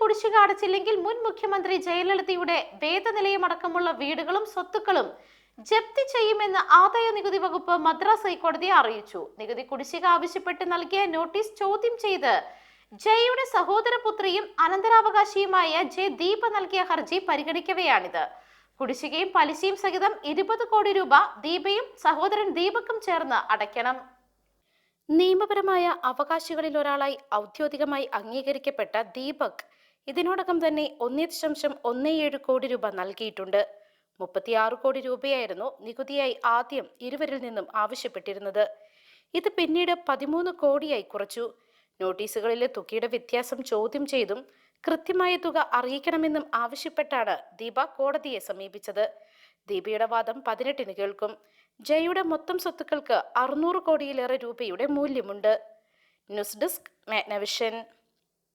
കുടിശ്ശിക അടച്ചില്ലെങ്കിൽ മുൻ മുഖ്യമന്ത്രി ജയലളിതയുടെ വേദനിലയമടക്കമുള്ള വീടുകളും സ്വത്തുക്കളും ജപ്തി ചെയ്യുമെന്ന് ആദായ നികുതി വകുപ്പ് മദ്രാസ് ഹൈക്കോടതിയെ അറിയിച്ചു. നികുതി കുടിശ്ശിക ആവശ്യപ്പെട്ട് നൽകിയ നോട്ടീസ് ചോദ്യം ചെയ്ത് ജയയുടെ സഹോദരപുത്രിയും അനന്തരാവകാശിയുമായ ജെ ദീപ നൽകിയ ഹർജി പരിഗണിക്കവെയാണിത്. കുടിശ്ശികയും പലിശയും സഹിതം 20 കോടി രൂപ ദീപയും സഹോദരൻ ദീപക്കും ചേർന്ന് അടയ്ക്കണം. നിയമപരമായ അവകാശികളിൽ ഒരാളായി ഔദ്യോഗികമായി അംഗീകരിക്കപ്പെട്ട ദീപക് ഇതിനോടകം തന്നെ 1.17 കോടി രൂപ നൽകിയിട്ടുണ്ട്. 36 കോടി രൂപയായിരുന്നു നികുതിയായി ആദ്യം ഇരുവരിൽ നിന്നും ആവശ്യപ്പെട്ടിരുന്നത്. ഇത് പിന്നീട് 13 കോടിയായി കുറച്ചു. നോട്ടീസുകളിലെ തുകയുടെ വ്യത്യാസം ചോദ്യം ചെയ്തും കൃത്യമായ തുക അറിയിക്കണമെന്നും ആവശ്യപ്പെട്ടാണ് ദീപ കോടതിയെ സമീപിച്ചത്. ദീപയുടെ വാദം 18-ന് കേൾക്കും. ജയയുടെ മൊത്തം സ്വത്തുക്കൾക്ക് 600 കോടിയിലേറെ രൂപയുടെ മൂല്യമുണ്ട്. News desk Magnavision.